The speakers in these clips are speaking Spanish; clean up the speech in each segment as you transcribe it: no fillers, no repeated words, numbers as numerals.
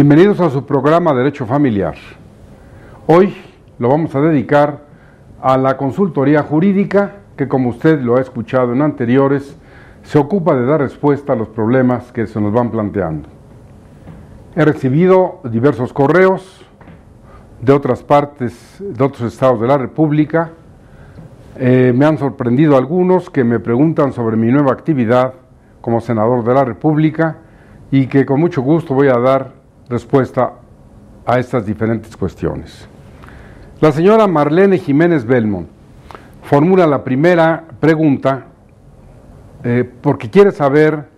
Bienvenidos a su programa Derecho Familiar. Hoy lo vamos a dedicar a la consultoría jurídica que, como usted lo ha escuchado en anteriores, se ocupa de dar respuesta a los problemas que se nos van planteando. He recibido diversos correos de otras partes, de otros estados de la República. Me han sorprendido algunos que me preguntan sobre mi nueva actividad como senador de la República y que con mucho gusto voy a dar respuesta a estas diferentes cuestiones. La señora Marlene Jiménez Belmont formula la primera pregunta porque quiere saber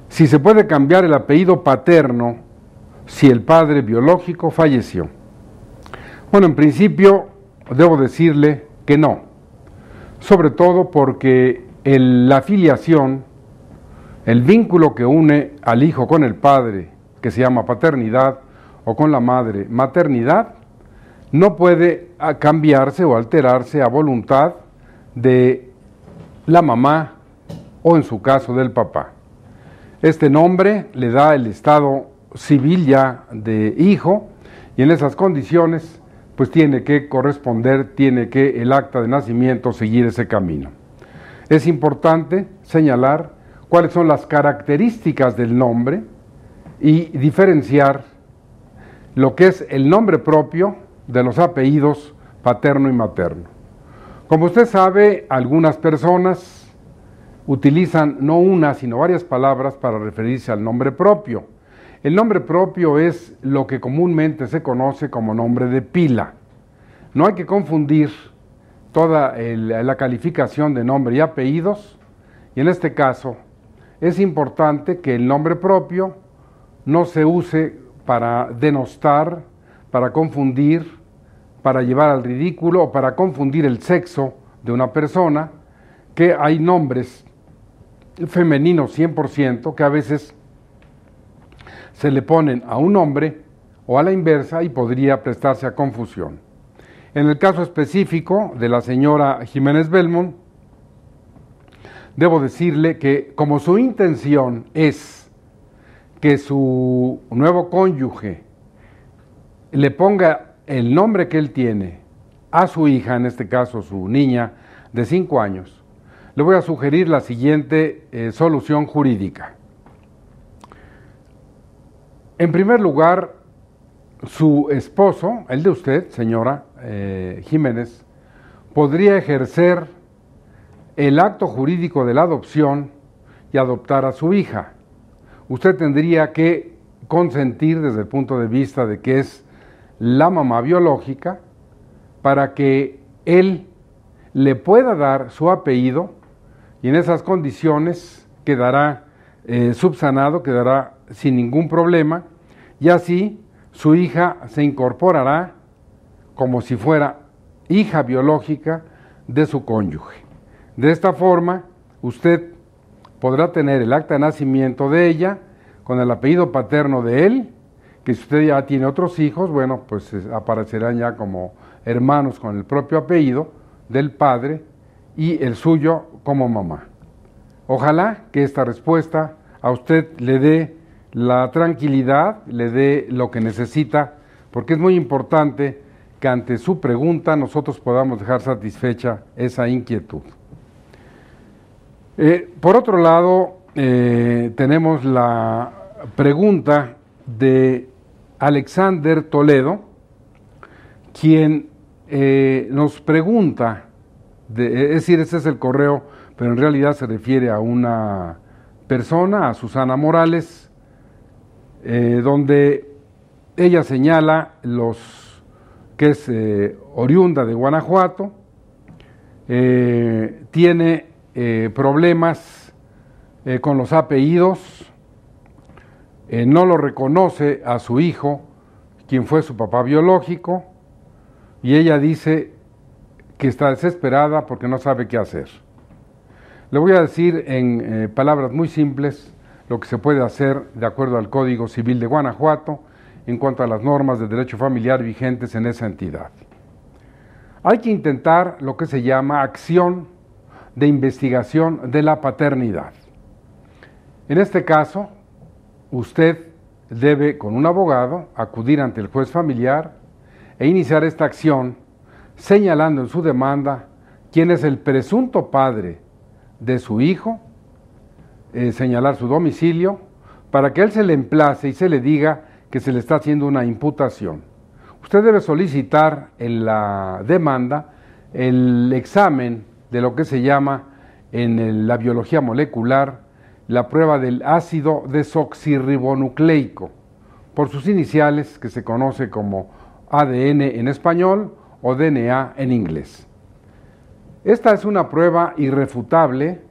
si se puede cambiar el apellido paterno si el padre biológico falleció. Bueno, en principio debo decirle que no, sobre todo porque la filiación, el vínculo que une al hijo con el padre, que se llama paternidad, o con la madre, maternidad, no puede cambiarse o alterarse a voluntad de la mamá o en su caso del papá. Este nombre le da el estado civil ya de hijo y en esas condiciones pues tiene que corresponder, tiene que el acta de nacimiento seguir ese camino. Es importante señalar cuáles son las características del nombre y diferenciar lo que es el nombre propio de los apellidos paterno y materno. Como usted sabe, algunas personas utilizan no una, sino varias palabras para referirse al nombre propio. El nombre propio es lo que comúnmente se conoce como nombre de pila. No hay que confundir toda la calificación de nombre y apellidos, y en este caso es importante que el nombre propio no se use para denostar, para confundir, para llevar al ridículo o para confundir el sexo de una persona, que hay nombres femeninos 100% que a veces se le ponen a un hombre o a la inversa y podría prestarse a confusión. En el caso específico de la señora Jiménez Belmont, debo decirle que como su intención es que su nuevo cónyuge le ponga el nombre que él tiene a su hija, en este caso su niña de 5 años, le voy a sugerir la siguiente solución jurídica. En primer lugar, su esposo, el de usted, señora Jiménez, podría ejercer el acto jurídico de la adopción y adoptar a su hija. Usted tendría que consentir desde el punto de vista de que es la mamá biológica para que él le pueda dar su apellido y en esas condiciones quedará subsanado, quedará sin ningún problema y así su hija se incorporará como si fuera hija biológica de su cónyuge. De esta forma, usted podrá tener el acta de nacimiento de ella con el apellido paterno de él, que si usted ya tiene otros hijos, bueno, pues aparecerán ya como hermanos con el propio apellido del padre y el suyo como mamá. Ojalá que esta respuesta a usted le dé la tranquilidad, le dé lo que necesita, porque es muy importante que ante su pregunta nosotros podamos dejar satisfecha esa inquietud. Por otro lado, tenemos la pregunta de Alexander Toledo, quien nos pregunta, es decir, ese es el correo, pero en realidad se refiere a una persona, a Susana Morales, donde ella señala que es oriunda de Guanajuato, tiene problemas con los apellidos, no lo reconoce a su hijo, quien fue su papá biológico, y ella dice que está desesperada porque no sabe qué hacer. Le voy a decir en palabras muy simples lo que se puede hacer de acuerdo al Código Civil de Guanajuato en cuanto a las normas de derecho familiar vigentes en esa entidad. Hay que intentar lo que se llama acción de investigación de la paternidad. En este caso, usted debe, con un abogado, acudir ante el juez familiar e iniciar esta acción señalando en su demanda quién es el presunto padre de su hijo, señalar su domicilio, para que él se le emplace y se le diga que se le está haciendo una imputación. Usted debe solicitar en la demanda el examen de lo que se llama en la biología molecular la prueba del ácido desoxirribonucleico, por sus iniciales que se conoce como ADN en español o DNA en inglés. Esta es una prueba irrefutable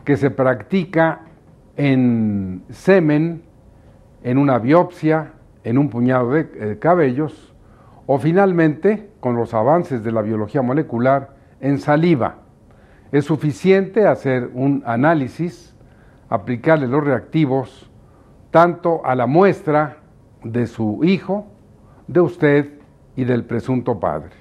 que se practica en semen, en una biopsia, en un puñado de cabellos o finalmente, con los avances de la biología molecular, en saliva. Es suficiente hacer un análisis, aplicarle los reactivos tanto a la muestra de su hijo, de usted y del presunto padre.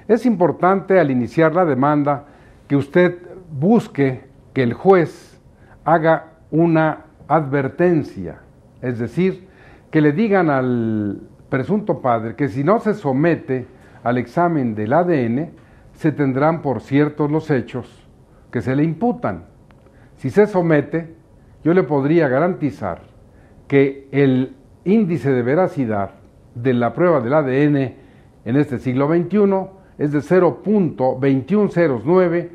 Es importante al iniciar la demanda que usted busque que el juez haga una advertencia, es decir, que le digan al presunto padre que si no se somete al examen del ADN, se tendrán por ciertos los hechos que se le imputan. Si se somete, yo le podría garantizar que el índice de veracidad de la prueba del ADN en este siglo XXI es de 0.2109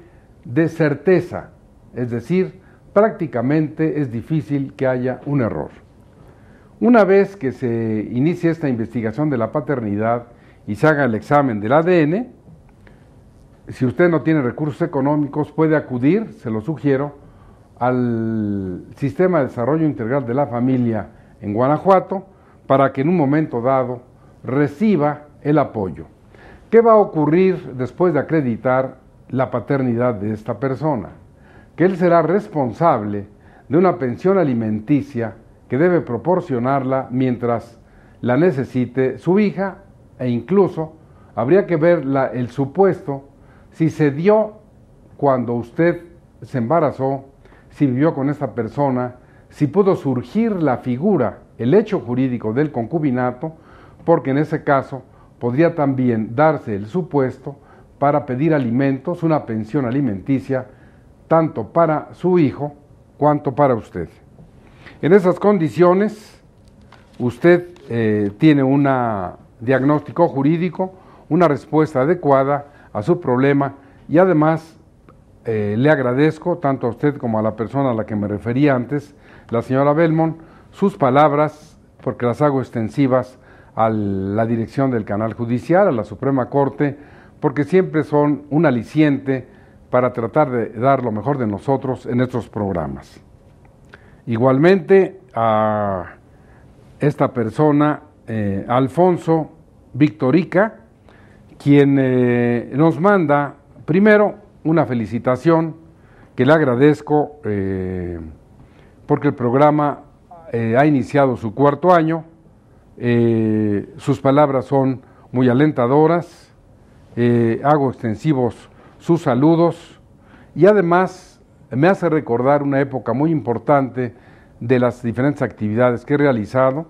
de certeza, es decir, prácticamente es difícil que haya un error. Una vez que se inicie esta investigación de la paternidad y se haga el examen del ADN, si usted no tiene recursos económicos, puede acudir, se lo sugiero, al Sistema de Desarrollo Integral de la Familia en Guanajuato para que en un momento dado reciba el apoyo. ¿Qué va a ocurrir después de acreditar la paternidad de esta persona? Que él será responsable de una pensión alimenticia que debe proporcionarla mientras la necesite su hija e incluso habría que ver el supuesto si se dio cuando usted se embarazó, si vivió con esta persona, si pudo surgir la figura, el hecho jurídico del concubinato, porque en ese caso podría también darse el supuesto para pedir alimentos, una pensión alimenticia, tanto para su hijo cuanto para usted. En esas condiciones, usted tiene un diagnóstico jurídico, una respuesta adecuada a su problema y además le agradezco tanto a usted como a la persona a la que me refería antes, la señora Belmont, sus palabras, porque las hago extensivas a la dirección del canal judicial, a la Suprema Corte, porque siempre son un aliciente para tratar de dar lo mejor de nosotros en estos programas. Igualmente a esta persona, Alfonso Victorica, quien nos manda primero una felicitación que le agradezco porque el programa ha iniciado su cuarto año. Sus palabras son muy alentadoras, hago extensivos sus saludos y además me hace recordar una época muy importante de las diferentes actividades que he realizado.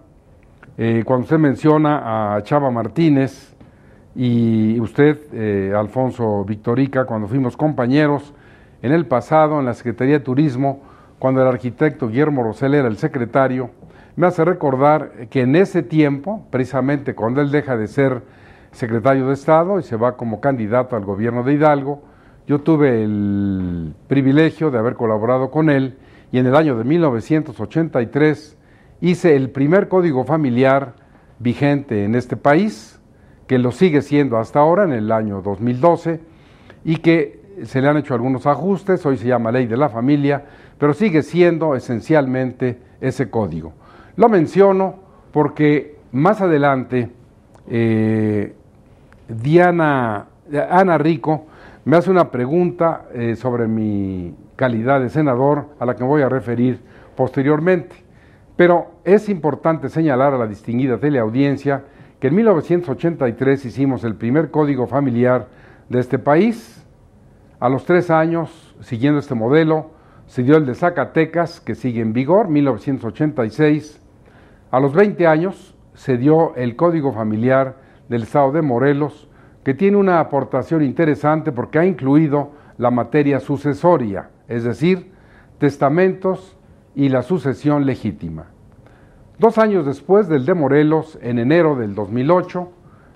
Cuando usted menciona a Chava Martínez y usted, Alfonso Victorica, cuando fuimos compañeros en el pasado en la Secretaría de Turismo, cuando el arquitecto Guillermo Rosell era el secretario, me hace recordar que en ese tiempo, precisamente cuando él deja de ser secretario de Estado y se va como candidato al gobierno de Hidalgo, yo tuve el privilegio de haber colaborado con él y en el año de 1983 hice el primer código familiar vigente en este país, que lo sigue siendo hasta ahora en el año 2012 y que se le han hecho algunos ajustes, hoy se llama Ley de la Familia, pero sigue siendo esencialmente ese código. Lo menciono porque más adelante Ana Rico me hace una pregunta sobre mi calidad de senador a la que me voy a referir posteriormente. Pero es importante señalar a la distinguida teleaudiencia que en 1983 hicimos el primer código familiar de este país. A los 3 años, siguiendo este modelo, se dio el de Zacatecas, que sigue en vigor, 1986. A los 20 años se dio el Código Familiar del Estado de Morelos, que tiene una aportación interesante porque ha incluido la materia sucesoria, es decir, testamentos y la sucesión legítima. 2 años después del de Morelos, en enero del 2008,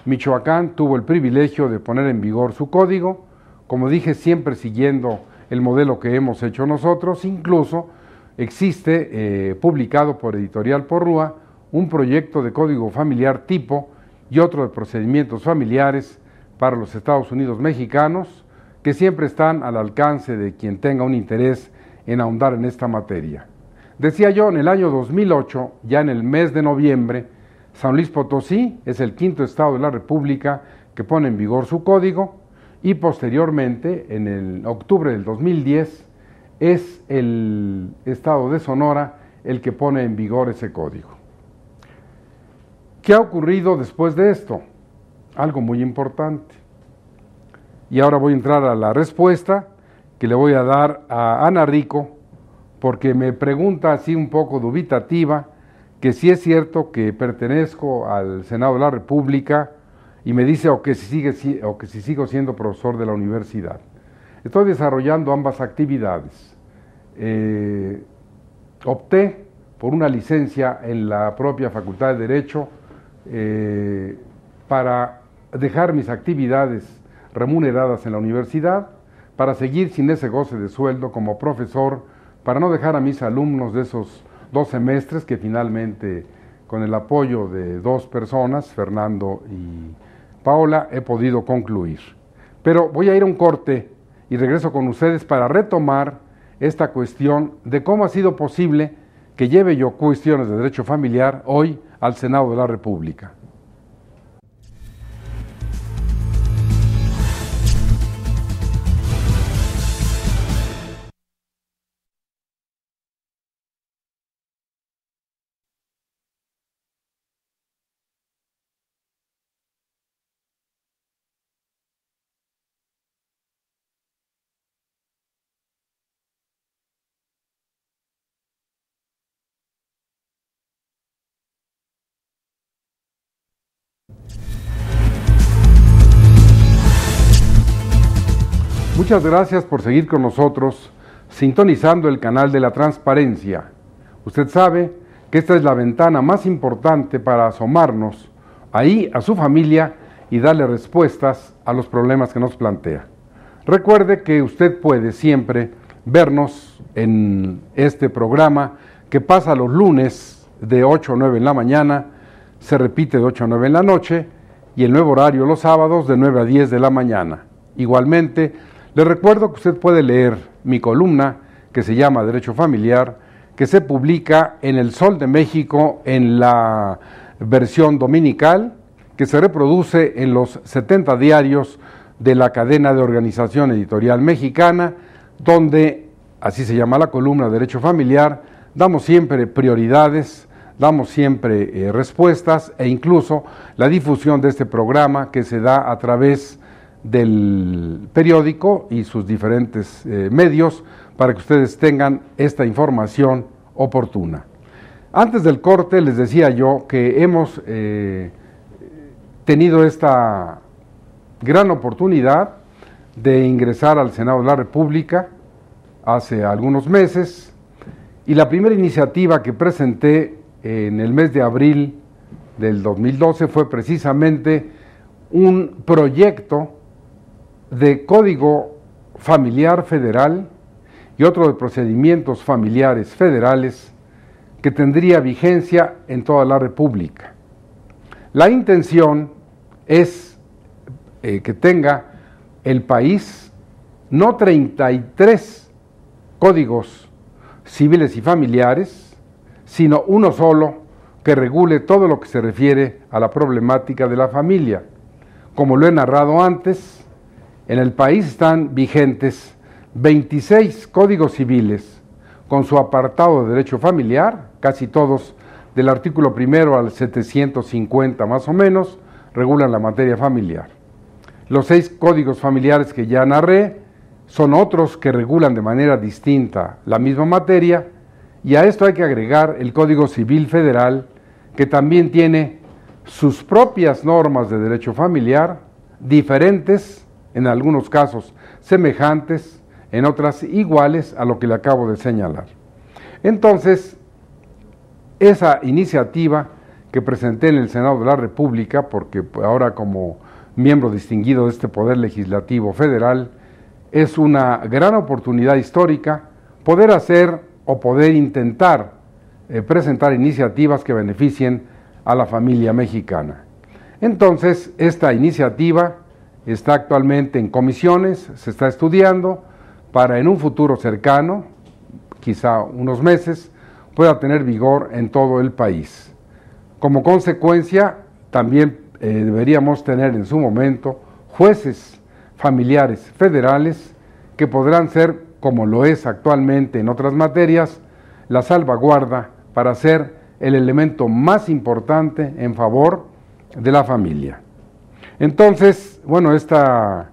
Michoacán tuvo el privilegio de poner en vigor su código, como dije, siempre siguiendo el modelo que hemos hecho nosotros. Incluso existe, publicado por Editorial Porrúa, un proyecto de código familiar tipo y otro de procedimientos familiares para los Estados Unidos mexicanos, que siempre están al alcance de quien tenga un interés en ahondar en esta materia. Decía yo, en el año 2008, ya en el mes de noviembre, San Luis Potosí es el 5º estado de la República que pone en vigor su código, y posteriormente, en el octubre del 2010, es el estado de Sonora el que pone en vigor ese código. ¿Qué ha ocurrido después de esto? Algo muy importante. Y ahora voy a entrar a la respuesta que le voy a dar a Ana Rico, porque me pregunta así un poco dubitativa que si es cierto que pertenezco al Senado de la República, y me dice o que si sigo siendo profesor de la universidad. Estoy desarrollando ambas actividades. Opté por una licencia en la propia Facultad de Derecho para dejar mis actividades remuneradas en la universidad, para seguir sin ese goce de sueldo como profesor, para no dejar a mis alumnos de esos 2 semestres que finalmente, con el apoyo de 2 personas, Fernando y Paola, he podido concluir. Pero voy a ir a un corte y regreso con ustedes para retomar esta cuestión de cómo ha sido posible que lleve yo cuestiones de derecho familiar hoy al Senado de la República. Muchas gracias por seguir con nosotros, sintonizando el canal de la transparencia. Usted sabe que esta es la ventana más importante para asomarnos ahí a su familia y darle respuestas a los problemas que nos plantea. Recuerde que usted puede siempre vernos en este programa que pasa los lunes de 8 a 9 en la mañana, se repite de 8 a 9 en la noche, y el nuevo horario los sábados de 9 a 10 de la mañana. Igualmente, le recuerdo que usted puede leer mi columna que se llama Derecho Familiar, que se publica en El Sol de México en la versión dominical, que se reproduce en los 70 diarios de la cadena de Organización Editorial Mexicana, donde, así se llama la columna Derecho Familiar, damos siempre prioridades, damos siempre respuestas, e incluso la difusión de este programa que se da a través del periódico y sus diferentes medios para que ustedes tengan esta información oportuna. Antes del corte les decía yo que hemos tenido esta gran oportunidad de ingresar al Senado de la República hace algunos meses, y la primera iniciativa que presenté en el mes de abril del 2012 fue precisamente un proyecto de Código Familiar Federal y otro de procedimientos familiares federales que tendría vigencia en toda la República. La intención es que tenga el país no 33 códigos civiles y familiares, sino uno solo que regule todo lo que se refiere a la problemática de la familia. Como lo he narrado antes, en el país están vigentes 26 códigos civiles con su apartado de derecho familiar, casi todos del artículo 1 al 750 más o menos, regulan la materia familiar. Los 6 códigos familiares que ya narré son otros que regulan de manera distinta la misma materia, y a esto hay que agregar el Código Civil Federal, que también tiene sus propias normas de derecho familiar, diferentes, en algunos casos semejantes, en otras iguales a lo que le acabo de señalar. Entonces, esa iniciativa que presenté en el Senado de la República, porque ahora como miembro distinguido de este Poder Legislativo Federal, es una gran oportunidad histórica poder hacer o poder intentar presentar iniciativas que beneficien a la familia mexicana. Entonces, esta iniciativa está actualmente en comisiones, se está estudiando para en un futuro cercano, quizá unos meses, pueda tener vigor en todo el país. Como consecuencia, también deberíamos tener en su momento jueces familiares federales que podrán ser, como lo es actualmente en otras materias, la salvaguarda para ser el elemento más importante en favor de la familia. Entonces, bueno, esta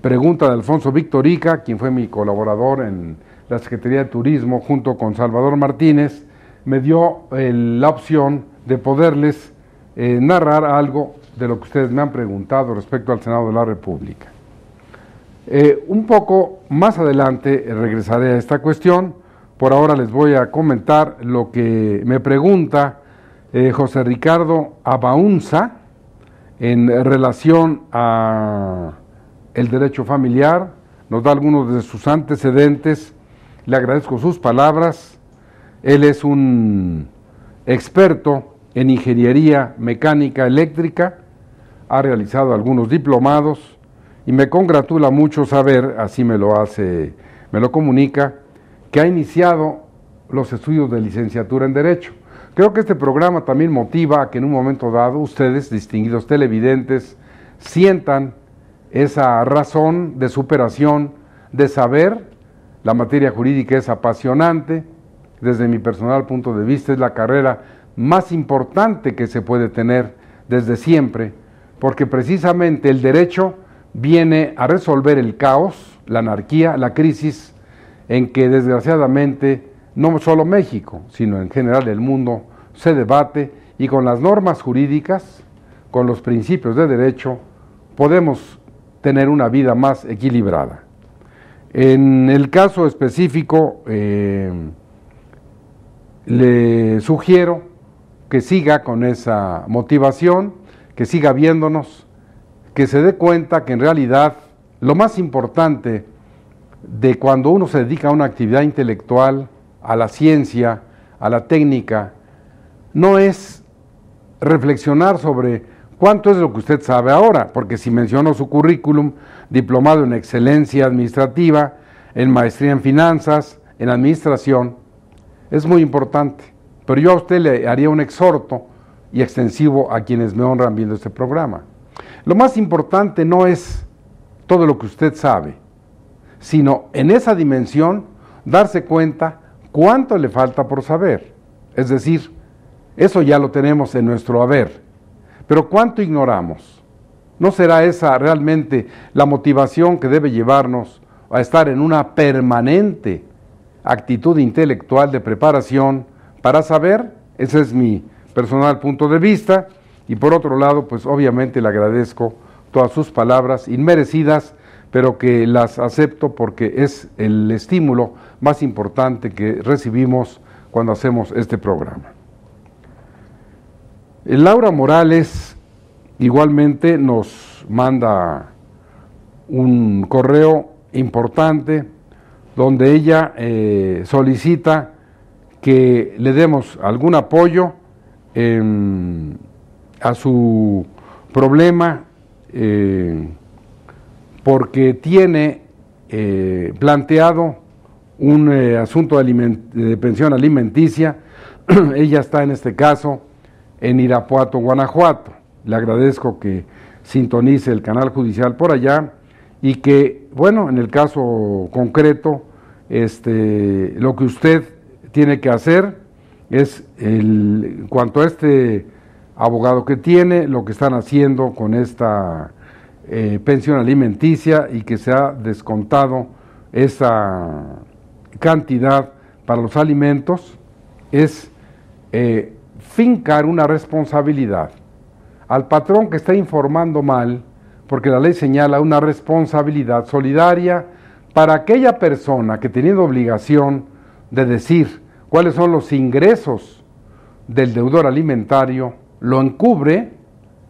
pregunta de Alfonso Victorica, quien fue mi colaborador en la Secretaría de Turismo junto con Salvador Martínez, me dio la opción de poderles narrar algo de lo que ustedes me han preguntado respecto al Senado de la República. Un poco más adelante regresaré a esta cuestión. Por ahora les voy a comentar lo que me pregunta José Ricardo Abaunza en relación a el derecho familiar. Nos da algunos de sus antecedentes. Le agradezco sus palabras. Él es un experto en ingeniería mecánica eléctrica, ha realizado algunos diplomados y me congratula mucho saber, así me lo comunica, que ha iniciado los estudios de licenciatura en Derecho. Creo que este programa también motiva a que en un momento dado ustedes, distinguidos televidentes, sientan esa razón de superación, de saber. La materia jurídica es apasionante, desde mi personal punto de vista es la carrera más importante que se puede tener desde siempre, porque precisamente el derecho viene a resolver el caos, la anarquía, la crisis en que desgraciadamente no solo México, sino en general el mundo se debate, y con las normas jurídicas, con los principios de derecho, podemos tener una vida más equilibrada. En el caso específico, le sugiero que siga con esa motivación, que siga viéndonos, que se dé cuenta que en realidad lo más importante de cuando uno se dedica a una actividad intelectual, a la ciencia, a la técnica, no es reflexionar sobre cuánto es lo que usted sabe ahora, porque si menciono su currículum, diplomado en excelencia administrativa, en maestría en finanzas, en administración, es muy importante, pero yo a usted le haría un exhorto y extensivo a quienes me honran viendo este programa. Lo más importante no es todo lo que usted sabe, sino en esa dimensión darse cuenta cuánto le falta por saber. Es decir, eso ya lo tenemos en nuestro haber, pero ¿cuánto ignoramos? ¿No será esa realmente la motivación que debe llevarnos a estar en una permanente actitud intelectual de preparación para saber? Ese es mi personal punto de vista, y por otro lado, pues obviamente le agradezco todas sus palabras inmerecidas, pero que las acepto porque es el estímulo más importante que recibimos cuando hacemos este programa. Laura Morales igualmente nos manda un correo importante donde ella solicita que le demos algún apoyo a su problema, porque tiene planteado un asunto de pensión alimenticia. Ella está en este caso en Irapuato, Guanajuato. Le agradezco que sintonice el canal judicial por allá y que, bueno, en el caso concreto, lo que usted tiene que hacer es, en cuanto a este abogado que tiene, lo que están haciendo con esta pensión alimenticia y que se ha descontado esa cantidad para los alimentos, es fincar una responsabilidad al patrón que está informando mal, porque la ley señala una responsabilidad solidaria para aquella persona que, teniendo obligación de decir cuáles son los ingresos del deudor alimentario, lo encubre,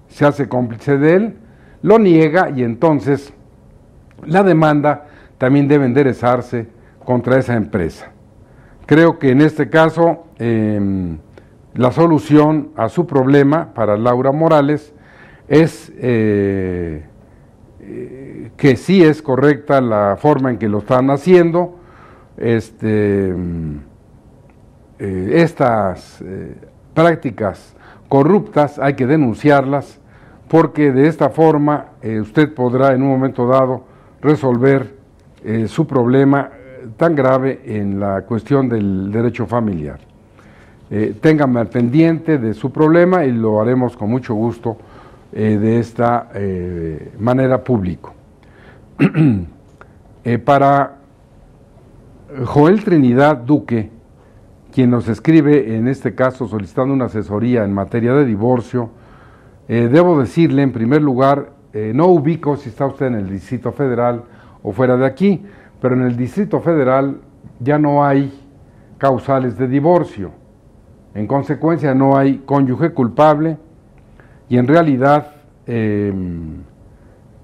se hace cómplice de él, lo niega, y entonces la demanda también debe enderezarse contra esa empresa. Creo que en este caso la solución a su problema para Laura Morales es que sí es correcta la forma en que lo están haciendo. Estas prácticas corruptas hay que denunciarlas, porque de esta forma usted podrá en un momento dado resolver su problema tan grave en la cuestión del derecho familiar. Ténganme al pendiente de su problema y lo haremos con mucho gusto de esta manera público. Para Joel Trinidad Duque, quien nos escribe en este caso solicitando una asesoría en materia de divorcio, debo decirle en primer lugar, no ubico si está usted en el Distrito Federal o fuera de aquí, pero en el Distrito Federal ya no hay causales de divorcio. En consecuencia no hay cónyuge culpable, y en realidad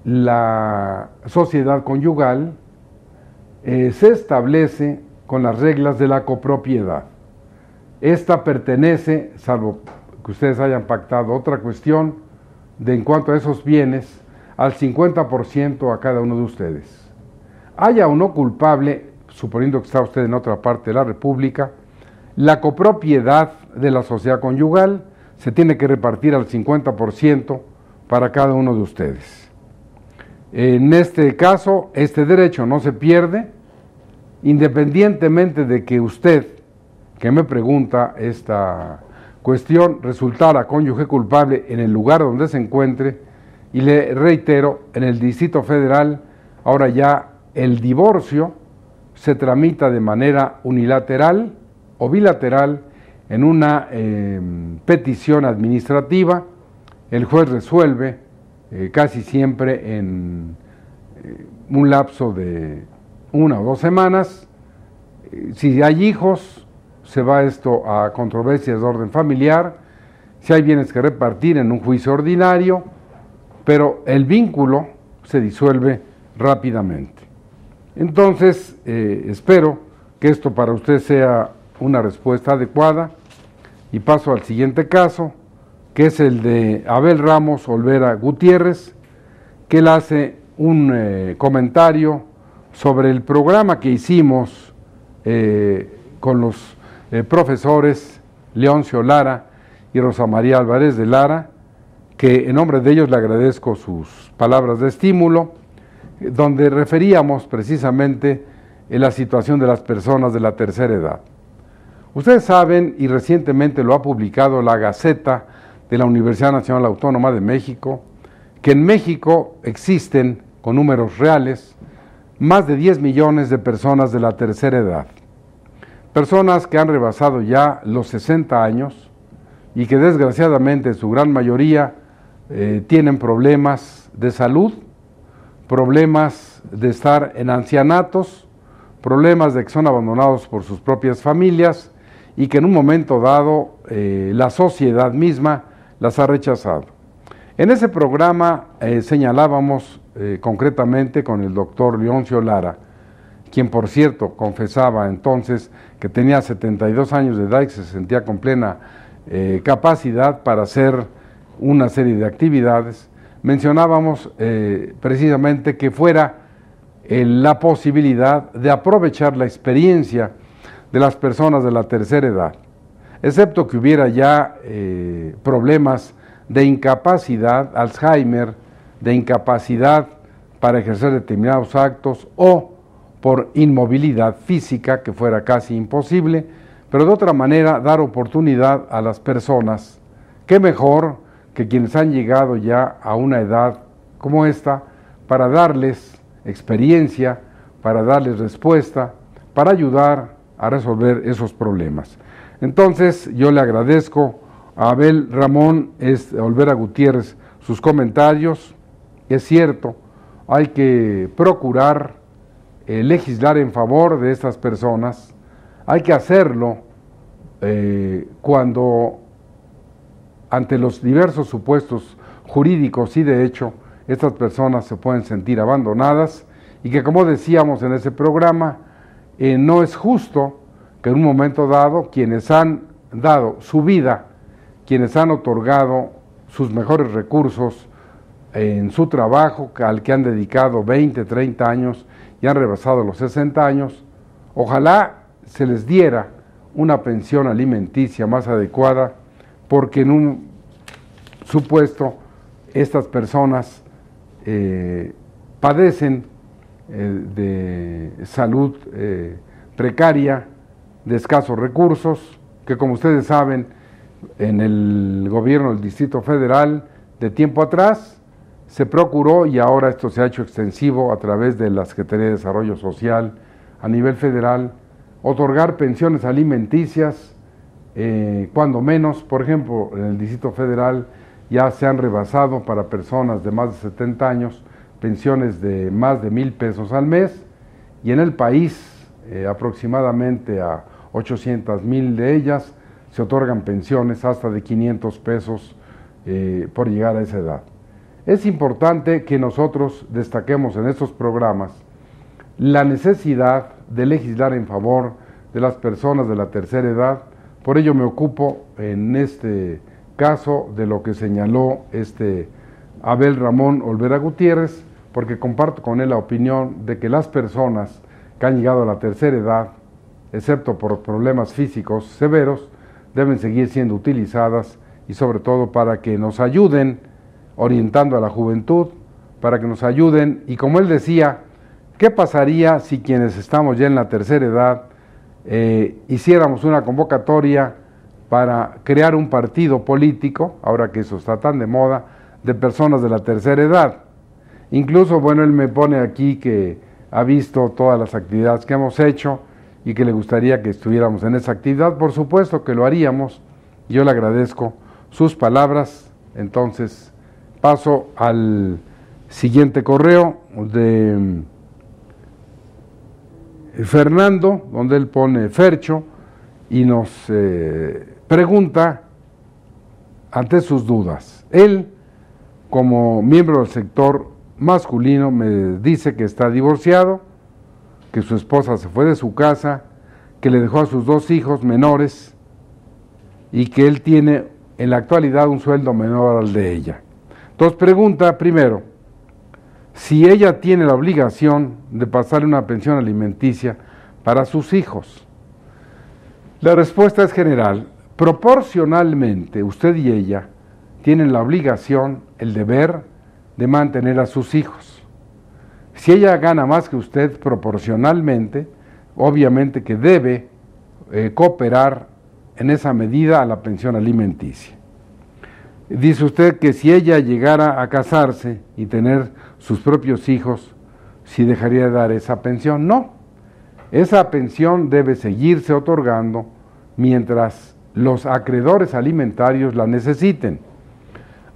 la sociedad conyugal se establece con las reglas de la copropiedad. Esta pertenece, salvo que ustedes hayan pactado otra cuestión, en cuanto a esos bienes, al 50% a cada uno de ustedes. Haya o no culpable, suponiendo que está usted en otra parte de la República, la copropiedad de la sociedad conyugal se tiene que repartir al 50% para cada uno de ustedes. En este caso, este derecho no se pierde, independientemente de que usted, que me pregunta esta cuestión, resultara cónyuge culpable en el lugar donde se encuentre, y le reitero, en el Distrito Federal, ahora ya el divorcio se tramita de manera unilateral o bilateral en una petición administrativa. El juez resuelve casi siempre en un lapso de 1 o 2 semanas. Si hay hijos, se va esto a controversias de orden familiar. Si hay bienes que repartir, en un juicio ordinario, pero el vínculo se disuelve rápidamente. Entonces, espero que esto para usted sea una respuesta adecuada, y paso al siguiente caso, que es el de Abel Ramos Olvera Gutiérrez, que él hace un comentario sobre el programa que hicimos con los profesores Leoncio Lara y Rosa María Álvarez de Lara, que en nombre de ellos le agradezco sus palabras de estímulo, donde referíamos precisamente en la situación de las personas de la tercera edad. Ustedes saben, y recientemente lo ha publicado la Gaceta de la Universidad Nacional Autónoma de México, que en México existen, con números reales, más de 10 millones de personas de la tercera edad. Personas que han rebasado ya los 60 años y que desgraciadamente en su gran mayoría tienen problemas de salud, problemas de estar en ancianatos, problemas de que son abandonados por sus propias familias y que en un momento dado la sociedad misma las ha rechazado. En ese programa señalábamos concretamente con el doctor Leoncio Lara, quien por cierto confesaba entonces que tenía 72 años de edad y que se sentía con plena capacidad para hacer una serie de actividades. Mencionábamos precisamente que fuera la posibilidad de aprovechar la experiencia de las personas de la tercera edad, excepto que hubiera ya problemas de incapacidad, Alzheimer, de incapacidad para ejercer determinados actos o por inmovilidad física, que fuera casi imposible, pero de otra manera dar oportunidad a las personas, que mejor que quienes han llegado ya a una edad como esta, para darles experiencia, para darles respuesta, para ayudar a resolver esos problemas. Entonces yo le agradezco a Abel Ramón Olvera Gutiérrez sus comentarios. Es cierto, hay que procurar legislar en favor de estas personas, hay que hacerlo cuando ante los diversos supuestos jurídicos y de hecho estas personas se pueden sentir abandonadas y que, como decíamos en ese programa, no es justo que en un momento dado quienes han dado su vida, quienes han otorgado sus mejores recursos en su trabajo, al que han dedicado 20, 30 años y han rebasado los 60 años, ojalá se les diera una pensión alimenticia más adecuada, porque en un supuesto estas personas padecen de salud precaria, de escasos recursos, que como ustedes saben, en el gobierno del Distrito Federal de tiempo atrás se procuró, y ahora esto se ha hecho extensivo a través de la Secretaría de Desarrollo Social a nivel federal, otorgar pensiones alimenticias, cuando menos, por ejemplo, en el Distrito Federal ya se han rebasado para personas de más de 70 años pensiones de más de 1,000 pesos al mes, y en el país aproximadamente a 800,000 de ellas se otorgan pensiones hasta de 500 pesos por llegar a esa edad. Es importante que nosotros destaquemos en estos programas la necesidad de legislar en favor de las personas de la tercera edad. Por ello me ocupo en este caso de lo que señaló Abel Ramón Olvera Gutiérrez, porque comparto con él la opinión de que las personas que han llegado a la tercera edad, excepto por problemas físicos severos, deben seguir siendo utilizadas y sobre todo para que nos ayuden orientando a la juventud, para que nos ayuden, y como él decía, ¿qué pasaría si quienes estamos ya en la tercera edad hiciéramos una convocatoria para crear un partido político, ahora que eso está tan de moda, de personas de la tercera edad? Incluso, bueno, él me pone aquí que ha visto todas las actividades que hemos hecho y que le gustaría que estuviéramos en esa actividad. Por supuesto que lo haríamos, yo le agradezco sus palabras. Entonces paso al siguiente correo de Fernando, donde él pone Fercho y nos pregunta ante sus dudas. Él, como miembro del sector masculino, me dice que está divorciado, que su esposa se fue de su casa, que le dejó a sus 2 hijos menores y que él tiene en la actualidad un sueldo menor al de ella. Entonces pregunta primero si ella tiene la obligación de pasarle una pensión alimenticia para sus hijos. La respuesta es general. Proporcionalmente, usted y ella tienen la obligación, el deber de mantener a sus hijos. Si ella gana más que usted proporcionalmente, obviamente que debe cooperar en esa medida a la pensión alimenticia. Dice usted que si ella llegara a casarse y tener sus propios hijos, ¿sí dejaría de dar esa pensión? No, esa pensión debe seguirse otorgando mientras los acreedores alimentarios la necesiten.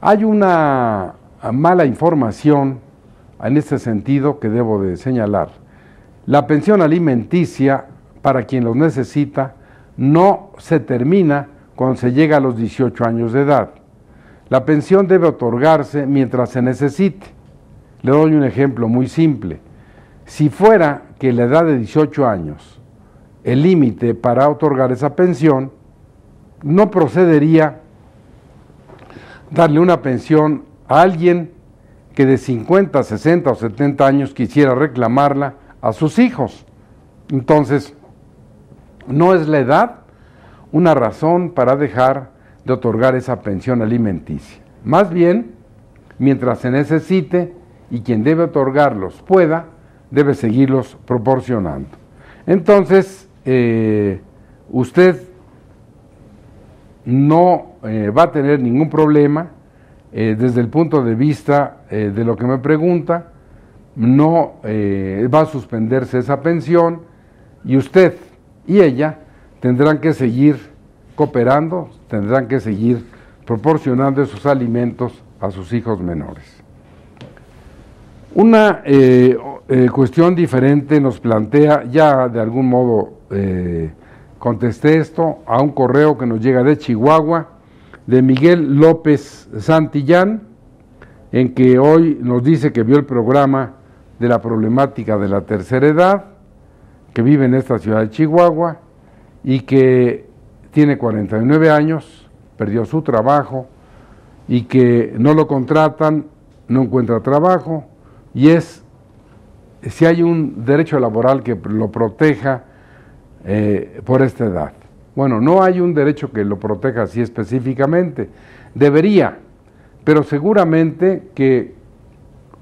Hay una mala información en este sentido que debo de señalar. La pensión alimenticia, para quien los necesita, no se termina cuando se llega a los 18 años de edad. La pensión debe otorgarse mientras se necesite. Le doy un ejemplo muy simple. Si fuera que la edad de 18 años el límite para otorgar esa pensión, no procedería darle una pensión a alguien que de 50, 60 o 70 años quisiera reclamarla a sus hijos. Entonces, no es la edad una razón para dejar de otorgar esa pensión alimenticia. Más bien, mientras se necesite y quien debe otorgarlos pueda, debe seguirlos proporcionando. Entonces, usted no va a tener ningún problema desde el punto de vista de lo que me pregunta. No va a suspenderse esa pensión y usted y ella tendrán que seguir cooperando, tendrán que seguir proporcionando esos alimentos a sus hijos menores. Una cuestión diferente nos plantea, ya de algún modo contesté esto a un correo que nos llega de Chihuahua, de Miguel López Santillán, en que hoy nos dice que vio el programa de la problemática de la tercera edad, que vive en esta ciudad de Chihuahua y que tiene 49 años, perdió su trabajo y que no lo contratan, no encuentra trabajo, y si hay un derecho laboral que lo proteja por esta edad. Bueno, no hay un derecho que lo proteja así específicamente, debería, pero seguramente que,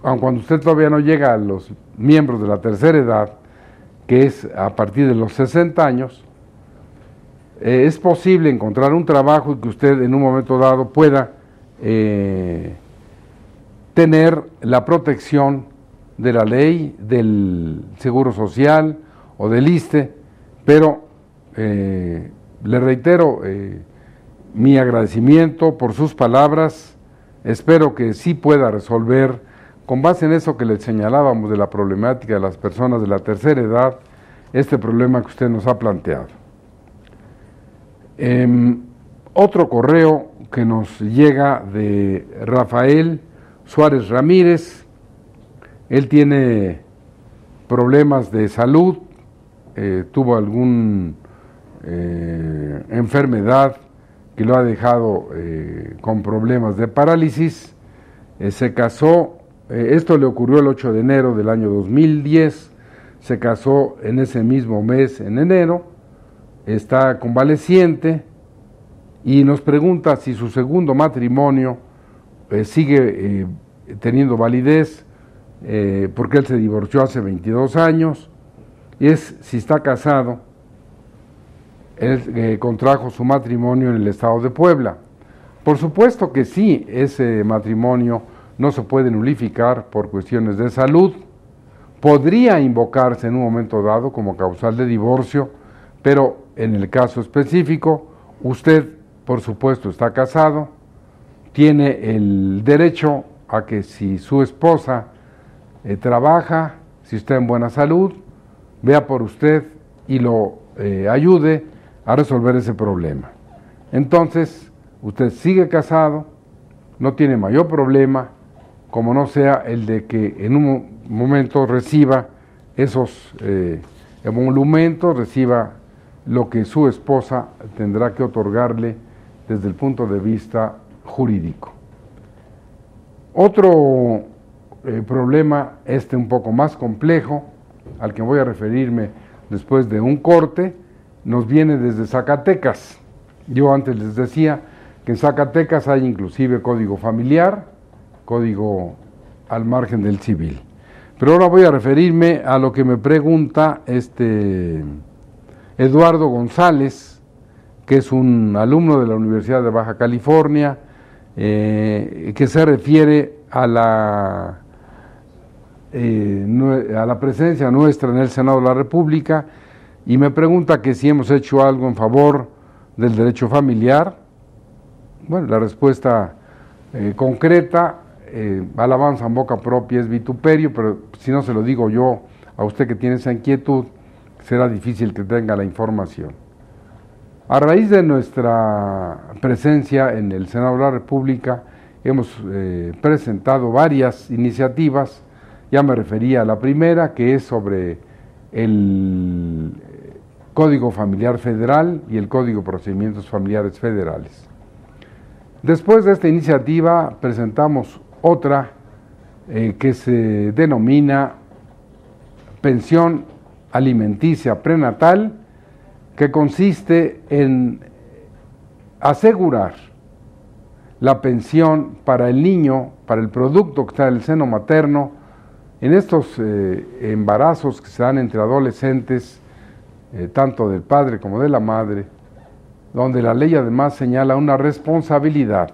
aun cuando usted todavía no llega a los miembros de la tercera edad, que es a partir de los 60 años, es posible encontrar un trabajo y que usted en un momento dado pueda tener la protección de la ley, del Seguro Social o del ISSSTE, pero le reitero mi agradecimiento por sus palabras. Espero que sí pueda resolver, con base en eso que le señalábamos de la problemática de las personas de la tercera edad, este problema que usted nos ha planteado. Otro correo que nos llega de Rafael Suárez Ramírez. Él tiene problemas de salud, tuvo alguna enfermedad que lo ha dejado con problemas de parálisis. Se casó, esto le ocurrió el 8 de enero del año 2010, se casó en ese mismo mes, en enero, está convaleciente y nos pregunta si su segundo matrimonio sigue teniendo validez, porque él se divorció hace 22 años, y es si está casado. Él contrajo su matrimonio en el estado de Puebla. Por supuesto que sí, ese matrimonio no se puede nulificar por cuestiones de salud, podría invocarse en un momento dado como causal de divorcio, pero en el caso específico, usted, por supuesto, está casado, tiene el derecho a que si su esposa trabaja, si está en buena salud, vea por usted y lo ayude a resolver ese problema. Entonces, usted sigue casado, no tiene mayor problema, como no sea el de que en un momento reciba esos emolumentos, reciba lo que su esposa tendrá que otorgarle desde el punto de vista jurídico. Otro problema, un poco más complejo, al que voy a referirme después de un corte, nos viene desde Zacatecas. Yo antes les decía que en Zacatecas hay inclusive código familiar, código al margen del civil. Pero ahora voy a referirme a lo que me pregunta Eduardo González, que es un alumno de la Universidad de Baja California, que se refiere a la presencia nuestra en el Senado de la República, y me pregunta que si hemos hecho algo en favor del derecho familiar. Bueno, la respuesta concreta, alabanza en boca propia es vituperio, pero si no se lo digo yo a usted que tiene esa inquietud, será difícil que tenga la información. A raíz de nuestra presencia en el Senado de la República, hemos presentado varias iniciativas. Ya me refería a la primera, que es sobre el Código Familiar Federal y el Código de Procedimientos Familiares Federales. Después de esta iniciativa presentamos otra que se denomina Pensión Alimenticia Prenatal, que consiste en asegurar la pensión para el niño, para el producto que está en el seno materno, en estos embarazos que se dan entre adolescentes, tanto del padre como de la madre, donde la ley además señala una responsabilidad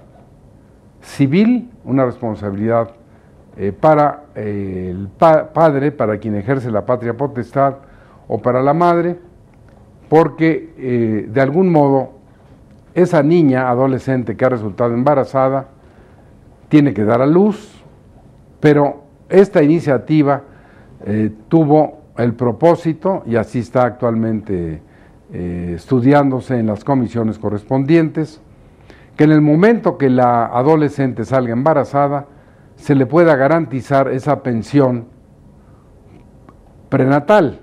civil, una responsabilidad para el padre, para quien ejerce la patria potestad, o para la madre, porque de algún modo esa niña adolescente que ha resultado embarazada tiene que dar a luz, pero esta iniciativa tuvo el propósito, y así está actualmente estudiándose en las comisiones correspondientes, que en el momento que la adolescente salga embarazada, se le pueda garantizar esa pensión prenatal,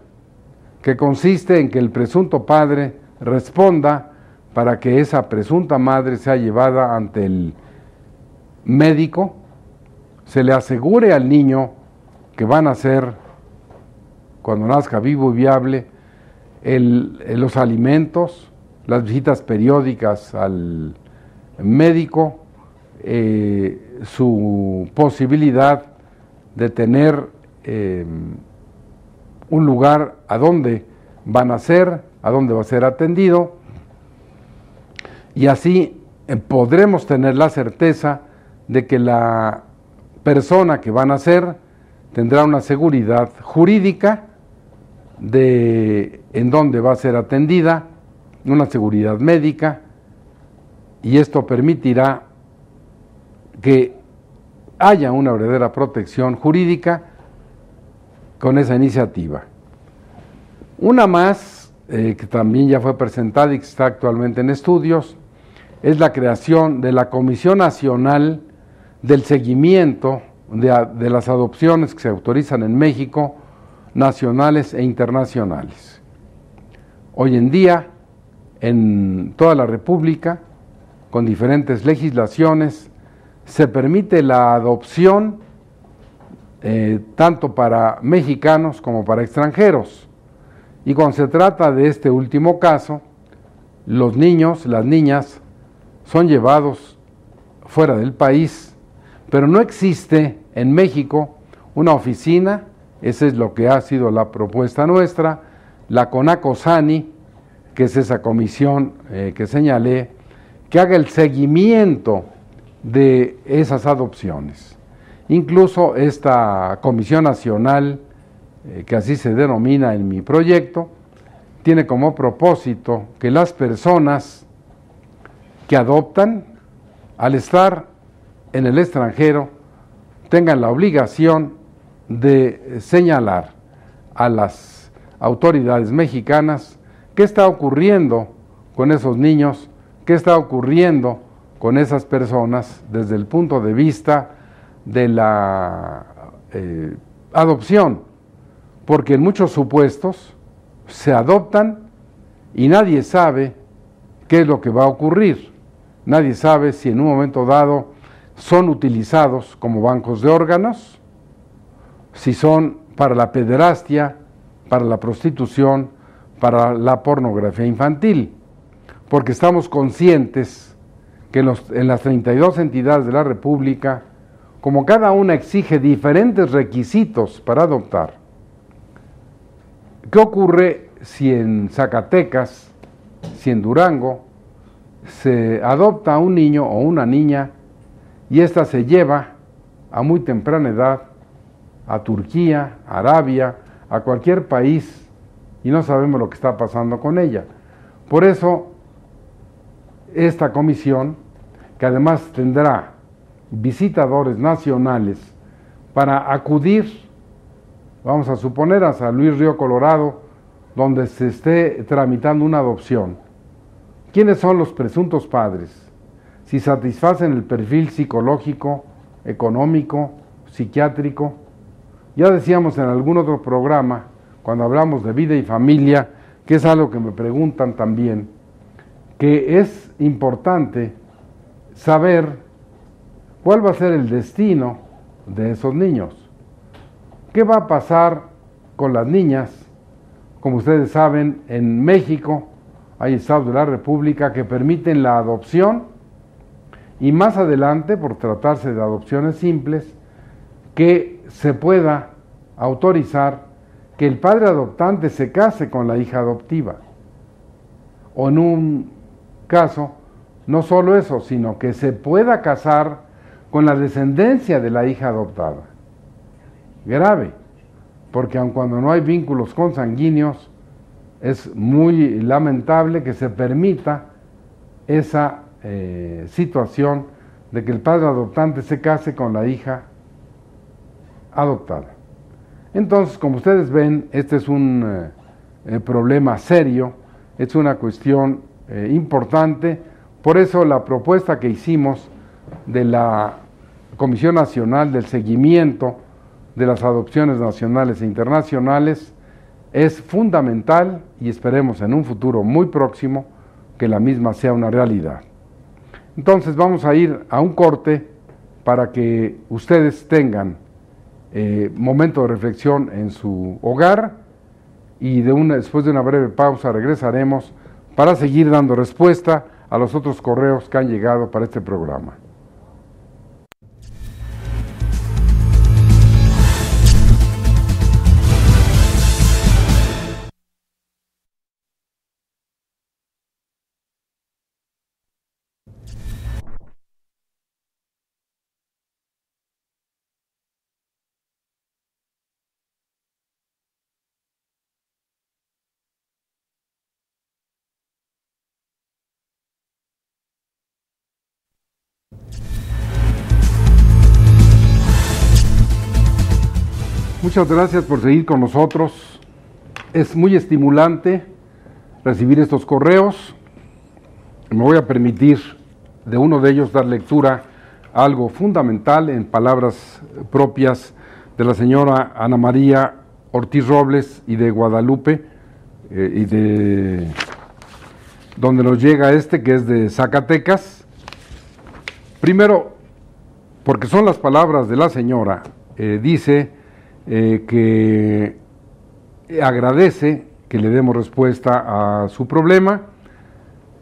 que consiste en que el presunto padre responda para que esa presunta madre sea llevada ante el médico, se le asegure al niño que van a ser, cuando nazca vivo y viable, los alimentos, las visitas periódicas al médico, su posibilidad de tener un lugar a donde van a ser, a donde va a ser atendido, y así podremos tener la certeza de que la persona que van a ser tendrá una seguridad jurídica de en dónde va a ser atendida, una seguridad médica, y esto permitirá que haya una verdadera protección jurídica con esa iniciativa. Una más, que también ya fue presentada y que está actualmente en estudios, es la creación de la Comisión Nacional del Seguimiento de las adopciones que se autorizan en México, nacionales e internacionales. Hoy en día, en toda la República, con diferentes legislaciones, se permite la adopción tanto para mexicanos como para extranjeros. Y cuando se trata de este último caso, los niños, las niñas, son llevados fuera del país, pero no existe en México una oficina, esa es lo que ha sido la propuesta nuestra, la CONACOSANI, que es esa comisión que señalé, que haga el seguimiento de esas adopciones. Incluso esta Comisión Nacional, que así se denomina en mi proyecto, tiene como propósito que las personas que adoptan, al estar en el extranjero, tengan la obligación de señalar a las autoridades mexicanas qué está ocurriendo con esos niños, qué está ocurriendo con esas personas desde el punto de vista de la adopción, porque en muchos supuestos se adoptan y nadie sabe qué es lo que va a ocurrir. Nadie sabe si en un momento dado son utilizados como bancos de órganos, si son para la pederastia, para la prostitución, para la pornografía infantil, porque estamos conscientes que en las 32 entidades de la República, como cada una exige diferentes requisitos para adoptar, ¿qué ocurre si en Zacatecas, si en Durango, se adopta a un niño o una niña y ésta se lleva a muy temprana edad a Turquía, a Arabia, a cualquier país y no sabemos lo que está pasando con ella? Por eso, esta comisión, que además tendrá visitadores nacionales para acudir, vamos a suponer, a San Luis Río Colorado, donde se esté tramitando una adopción. ¿Quiénes son los presuntos padres? Si satisfacen el perfil psicológico, económico, psiquiátrico. Ya decíamos en algún otro programa, cuando hablamos de vida y familia, que es algo que me preguntan también, que es importante saber cuál va a ser el destino de esos niños. ¿Qué va a pasar con las niñas? Como ustedes saben, en México hay estados de la República que permiten la adopción y más adelante, por tratarse de adopciones simples, que se pueda autorizar que el padre adoptante se case con la hija adoptiva. O en un caso, no solo eso, sino que se pueda casar con la descendencia de la hija adoptada. Grave, porque aun cuando no hay vínculos consanguíneos, es muy lamentable que se permita esa situación de que el padre adoptante se case con la hija adoptada. Entonces, como ustedes ven, este es un problema serio, es una cuestión importante. Por eso la propuesta que hicimos de la Comisión Nacional del Seguimiento de las Adopciones Nacionales e Internacionales es fundamental y esperemos en un futuro muy próximo que la misma sea una realidad. Entonces vamos a ir a un corte para que ustedes tengan momento de reflexión en su hogar y después de una breve pausa regresaremos para seguir dando respuesta a los otros correos que han llegado para este programa. Muchas gracias por seguir con nosotros. Es muy estimulante recibir estos correos. Me voy a permitir de uno de ellos dar lectura a algo fundamental en palabras propias de la señora Ana María Ortiz Robles y de Guadalupe, y de donde nos llega que es de Zacatecas. Primero, porque son las palabras de la señora, dice que agradece que le demos respuesta a su problema,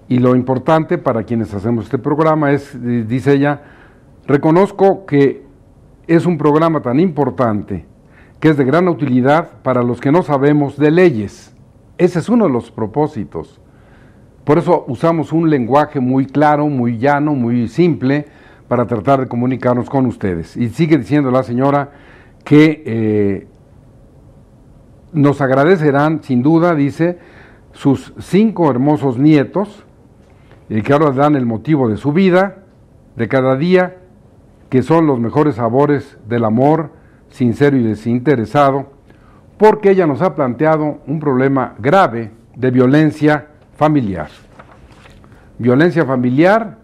y lo importante para quienes hacemos este programa es, dice ella, reconozco que es un programa tan importante que es de gran utilidad para los que no sabemos de leyes. Ese es uno de los propósitos. Por eso usamos un lenguaje muy claro, muy llano, muy simple para tratar de comunicarnos con ustedes. Y sigue diciendo la señora que nos agradecerán, sin duda, dice, sus 5 hermosos nietos, que ahora dan el motivo de su vida, de cada día, que son los mejores sabores del amor sincero y desinteresado, porque ella nos ha planteado un problema grave de violencia familiar. Violencia familiar,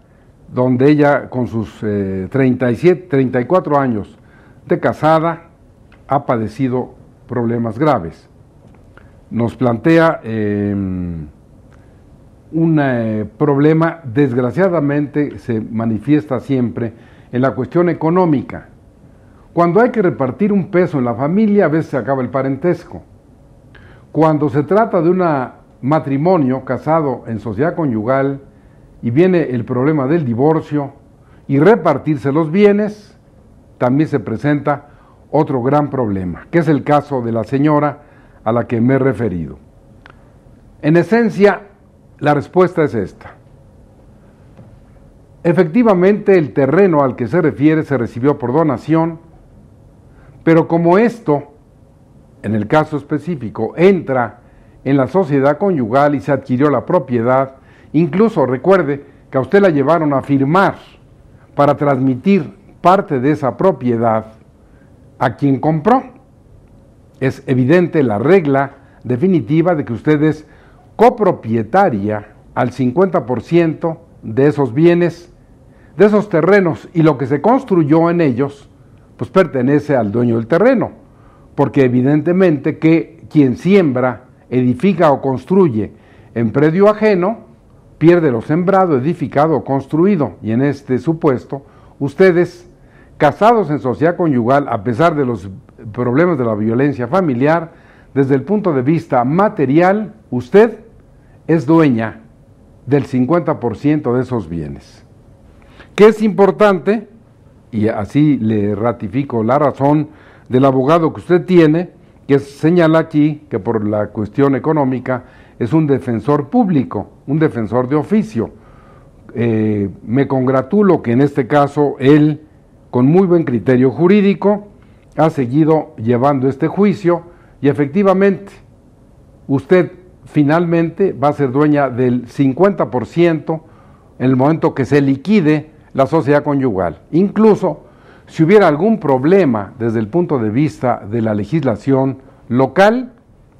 donde ella con sus 34 años de casada, ha padecido problemas graves. Nos plantea un problema, desgraciadamente se manifiesta siempre en la cuestión económica. Cuando hay que repartir un peso en la familia, a veces se acaba el parentesco. Cuando se trata de un matrimonio casado en sociedad conyugal y viene el problema del divorcio y repartirse los bienes, también se presenta otro gran problema, que es el caso de la señora a la que me he referido. En esencia, la respuesta es esta. Efectivamente, el terreno al que se refiere se recibió por donación, pero como esto, en el caso específico, entra en la sociedad conyugal y se adquirió la propiedad, incluso recuerde que a usted la llevaron a firmar para transmitir parte de esa propiedad a quien compró. Es evidente la regla definitiva de que usted es copropietaria al 50% de esos bienes, de esos terrenos, y lo que se construyó en ellos, pues pertenece al dueño del terreno, porque evidentemente que quien siembra, edifica o construye en predio ajeno, pierde lo sembrado, edificado o construido, y en este supuesto, ustedes, casados en sociedad conyugal, a pesar de los problemas de la violencia familiar, desde el punto de vista material, usted es dueña del 50% de esos bienes. ¿Qué es importante? Y así le ratifico la razón del abogado que usted tiene, que señala aquí que por la cuestión económica es un defensor público, un defensor de oficio. Me congratulo que en este caso él, con muy buen criterio jurídico, ha seguido llevando este juicio y efectivamente usted finalmente va a ser dueña del 50% en el momento que se liquide la sociedad conyugal. Incluso si hubiera algún problema desde el punto de vista de la legislación local,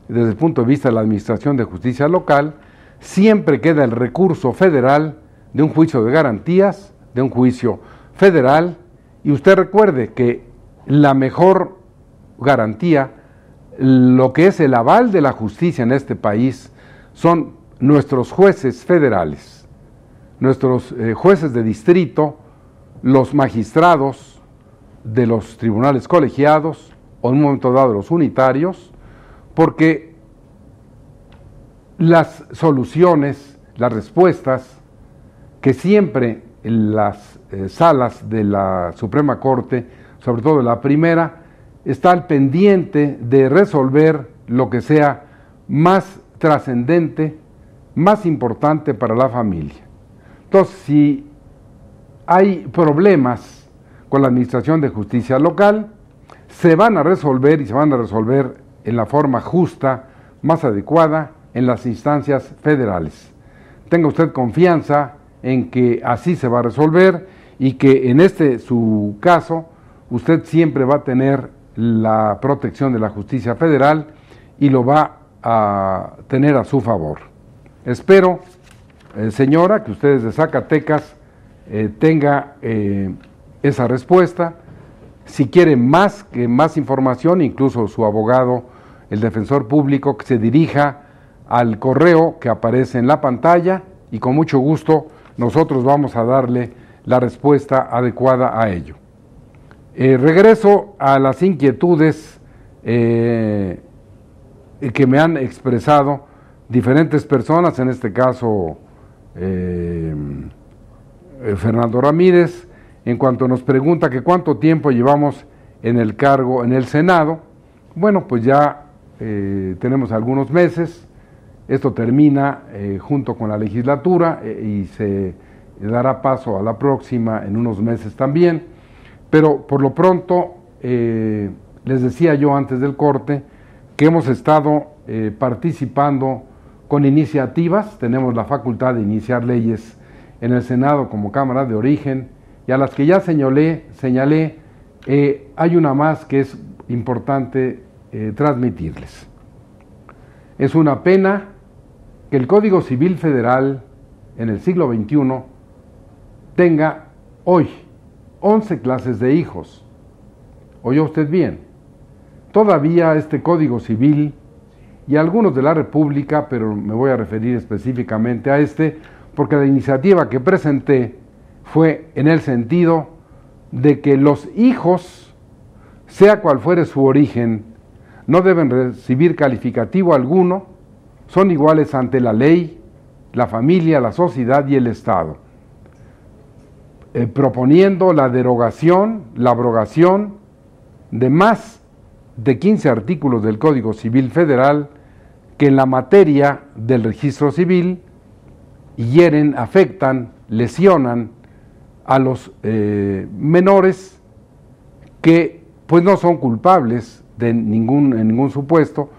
desde el punto de vista de la Administración de Justicia local, siempre queda el recurso federal de un juicio de garantías, de un juicio federal, y usted recuerde que la mejor garantía, lo que es el aval de la justicia en este país, son nuestros jueces federales, nuestros jueces de distrito, los magistrados de los tribunales colegiados o en un momento dado los unitarios, porque las soluciones, las respuestas que siempre en las salas de la Suprema Corte, sobre todo la primera, está al pendiente de resolver lo que sea más trascendente, más importante para la familia. Entonces, si hay problemas con la Administración de Justicia local, se van a resolver y se van a resolver en la forma justa, más adecuada, en las instancias federales. Tenga usted confianza en que así se va a resolver y que en su caso, usted siempre va a tener la protección de la justicia federal y lo va a tener a su favor. Espero, señora, que ustedes de Zacatecas tenga esa respuesta. Si quieren más información, incluso su abogado, el defensor público, que se dirija al correo que aparece en la pantalla y con mucho gusto nosotros vamos a darle la respuesta adecuada a ello. Regreso a las inquietudes que me han expresado diferentes personas, en este caso Fernando Ramírez, en cuanto nos pregunta que cuánto tiempo llevamos en el cargo en el Senado. Bueno, pues ya tenemos algunos meses, esto termina junto con la legislatura y se dará paso a la próxima en unos meses también, pero por lo pronto les decía yo antes del corte que hemos estado participando con iniciativas, tenemos la facultad de iniciar leyes en el Senado como Cámara de Origen, y a las que ya señalé, hay una más que es importante transmitirles. Es una pena que el Código Civil Federal en el siglo XXI tenga hoy 11 clases de hijos. ¿Oyó usted bien? Todavía este Código Civil y algunos de la República, pero me voy a referir específicamente a porque la iniciativa que presenté fue en el sentido de que los hijos, sea cual fuere su origen, no deben recibir calificativo alguno, son iguales ante la ley, la familia, la sociedad y el Estado, proponiendo la derogación, la abrogación de más de 15 artículos del Código Civil Federal que en la materia del registro civil hieren, afectan, lesionan a los menores que pues no son culpables en ningún supuesto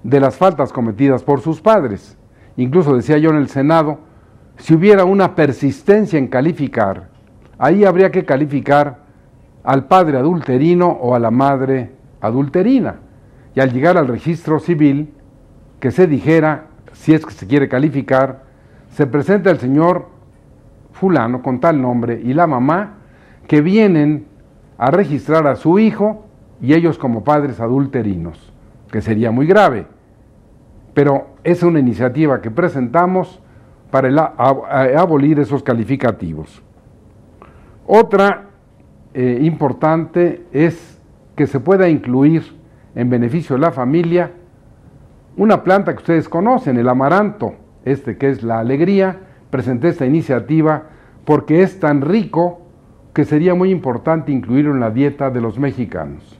de las faltas cometidas por sus padres. Incluso decía yo en el Senado, si hubiera una persistencia en calificar, ahí habría que calificar al padre adulterino o a la madre adulterina. Y al llegar al registro civil, que se dijera, si es que se quiere calificar, se presenta el señor fulano con tal nombre y la mamá que vienen a registrar a su hijo y ellos como padres adulterinos, que sería muy grave. Pero es una iniciativa que presentamos para abolir esos calificativos. Otra importante es que se pueda incluir en beneficio de la familia una planta que ustedes conocen, el amaranto, que es la alegría. Presenté esta iniciativa porque es tan rico que sería muy importante incluirlo en la dieta de los mexicanos.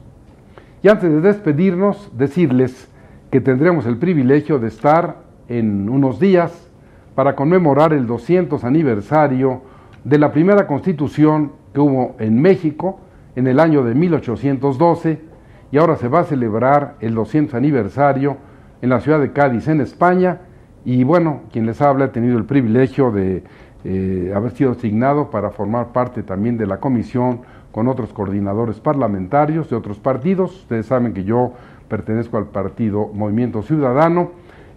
Y antes de despedirnos, decirles que tendremos el privilegio de estar en unos días para conmemorar el 200 aniversario de la primera constitución que hubo en México en el año de 1812, y ahora se va a celebrar el 200 aniversario en la ciudad de Cádiz, en España. Y bueno, quien les habla ha tenido el privilegio de haber sido asignado para formar parte también de la comisión con otros coordinadores parlamentarios de otros partidos. Ustedes saben que yo pertenezco al partido Movimiento Ciudadano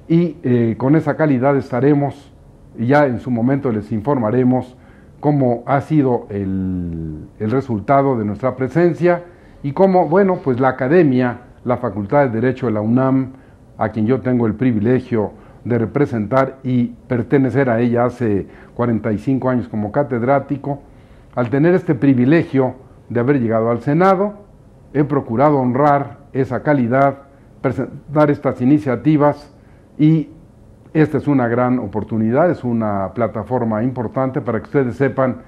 y con esa calidad estaremos, y ya en su momento les informaremos cómo ha sido el resultado de nuestra presencia y cómo, bueno, pues la academia, la Facultad de Derecho de la UNAM, a quien yo tengo el privilegio de representar y pertenecer a ella hace 45 años como catedrático, al tener este privilegio de haber llegado al Senado, he procurado honrar esa calidad, presentar estas iniciativas y esta es una gran oportunidad, es una plataforma importante para que ustedes sepan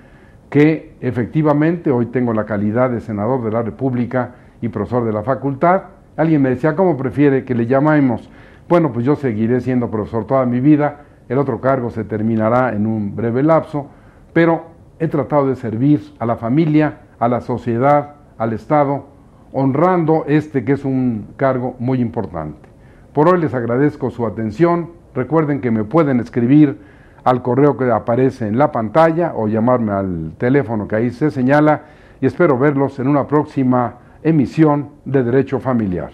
que efectivamente hoy tengo la calidad de senador de la República y profesor de la facultad. Alguien me decía, ¿cómo prefiere que le llamemos? Bueno, pues yo seguiré siendo profesor toda mi vida, el otro cargo se terminará en un breve lapso, pero he tratado de servir a la familia, a la sociedad, al Estado, honrando este que es un cargo muy importante. Por hoy les agradezco su atención. Recuerden que me pueden escribir al correo que aparece en la pantalla o llamarme al teléfono que ahí se señala y espero verlos en una próxima emisión de Derecho Familiar.